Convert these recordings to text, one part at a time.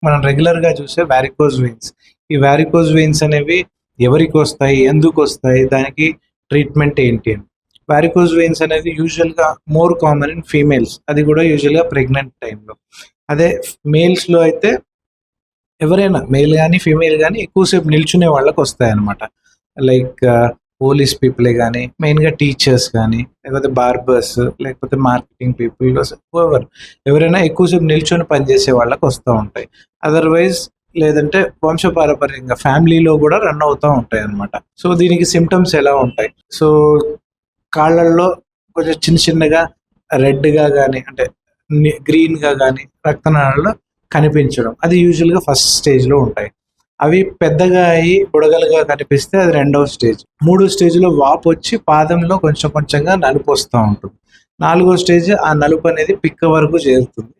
మనం రెగ్యులర్గా చూసే వారికోజ్ వెయిన్స్. ఈ వారికోజ్ వెయిన్స్ అనేవి ఎవరికి వస్తాయి, ఎందుకు వస్తాయి, దానికి ట్రీట్మెంట్ ఏంటి అని. వారికోజ్ వెయిన్స్ అనేది యూజువల్గా మోర్ కామన్ ఇన్ ఫీమేల్స్, అది కూడా యూజువల్గా ప్రెగ్నెంట్ టైంలో. అదే మేల్స్లో అయితే ఎవరైనా మేల్ కానీ ఫీమేల్ కానీ ఎక్కువసేపు నిల్చునే వాళ్ళకి వస్తాయి అనమాట. లైక్ పోలీస్ పీపులే కానీ, మెయిన్గా టీచర్స్ కానీ, లేకపోతే బార్బర్స్, లేకపోతే మార్కెటింగ్ పీపుల్, ఎవరైనా ఎక్కువసేపు నిల్చొని పనిచేసే వాళ్ళకి వస్తూ ఉంటాయి. అదర్వైజ్ లేదంటే వంశపారపర్యంగా ఫ్యామిలీలో కూడా రన్ అవుతూ ఉంటాయి అనమాట. సో దీనికి సిమ్టమ్స్ ఎలా ఉంటాయి? సో కాళ్ళల్లో కొంచెం చిన్న చిన్నగా రెడ్గా కానీ, అంటే గ్రీన్గా కానీ రక్తనాళాలు కనిపించడం, అది యూజువల్గా ఫస్ట్ స్టేజ్లో ఉంటాయి. అవి పెద్దగా అయ్యి బుడగలుగా కనిపిస్తే అది రెండవ స్టేజ్. మూడో స్టేజ్లో వాపు వచ్చి పాదంలో కొంచెం కొంచెంగా నలుపు వస్తూ ఉంటుంది. నాలుగో స్టేజ్ ఆ నలుపు అనేది పిక్క వరకు చేరుతుంది.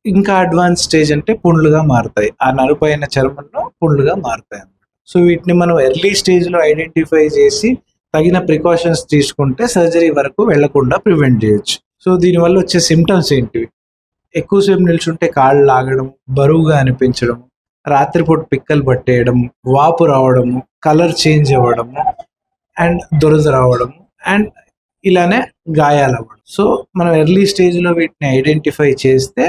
ఇంకా అడ్వాన్స్ స్టేజ్ అంటే పుండ్లుగా మారుతాయి, ఆ నలుపు అయిన చర్మంలో పుండ్లుగా మారుతాయి అన్నమాట. సో వీటిని మనం ఎర్లీ స్టేజ్లో ఐడెంటిఫై చేసి తగిన ప్రికాషన్స్ తీసుకుంటే సర్జరీ వరకు వెళ్లకుండా ప్రివెంట్ చేయొచ్చు. సో దీనివల్ల వచ్చే సిమ్టమ్స్ ఏంటివి? ఎక్కువసేపు నిల్చుంటే కాళ్ళు లాగడం, బరువుగా అనిపించడం, రాత్రిపూట పిక్కలు పట్టేయడం, వాపు రావడము, కలర్ చేంజ్ అవ్వడము, అండ్ దురద రావడము, అండ్ ఇలానే గాయాలు అవ్వడం. సో మనం ఎర్లీ స్టేజ్లో వీటిని ఐడెంటిఫై చేస్తే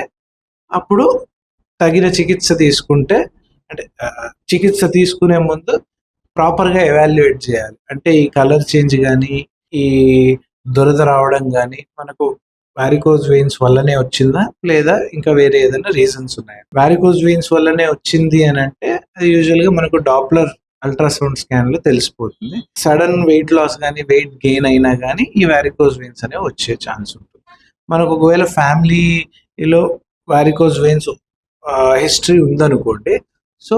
అప్పుడు తగిన చికిత్స తీసుకుంటే, అంటే చికిత్స తీసుకునే ముందు ప్రాపర్గా ఎవాల్యుయేట్ చేయాలి. అంటే ఈ కలర్ చేంజ్ కానీ, ఈ దురద రావడం కానీ మనకు వారికోజ్ వెయిన్స్ వల్లనే వచ్చిందా, లేదా ఇంకా వేరే ఏదైనా రీజన్స్ ఉన్నాయా? వారికోజ్ వెయిన్స్ వల్లనే వచ్చింది అని అంటే అది యూజువల్గా మనకు డాప్లర్ అల్ట్రాసౌండ్ స్కాన్ లో తెలిసిపోతుంది. సడన్ వెయిట్ లాస్ కానీ, వెయిట్ గెయిన్ అయినా కానీ ఈ వారికోజ్ వెయిన్స్ అనేవి వచ్చే ఛాన్స్ ఉంటుంది. మనకు ఒకవేళ ఫ్యామిలీలో వారికోజ్ వెయిన్స్ హిస్టరీ ఉందనుకోండి, సో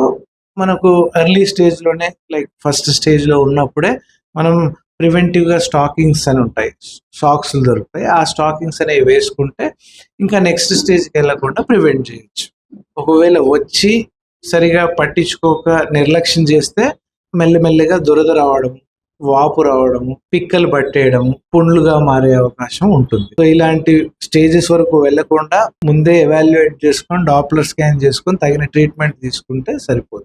మనకు ఎర్లీ స్టేజ్లోనే, లైక్ ఫస్ట్ స్టేజ్లో ఉన్నప్పుడే మనం ప్రివెంటివ్గా స్టాకింగ్స్ అని ఉంటాయి, సాక్స్లు దొరుకుతాయి, ఆ స్టాకింగ్స్ అనేవి వేసుకుంటే ఇంకా నెక్స్ట్ స్టేజ్కి వెళ్ళకుండా ప్రివెంట్ చేయొచ్చు. ఒకవేళ వచ్చి సరిగా పట్టించుకోక నిర్లక్ష్యం చేస్తే మెల్లమెల్లగా దురద రావడం, వాపు రావడము, పిక్కలు పట్టేయడం, పుండ్లుగా మారే అవకాశం ఉంటుంది. సో ఇలాంటి స్టేజెస్ వరకు వెళ్లకుండా ముందే ఎవాల్యుయేట్ చేసుకొని డాప్లర్ స్కాన్ చేసుకొని తగిన ట్రీట్మెంట్ తీసుకుంటే సరిపోతుంది.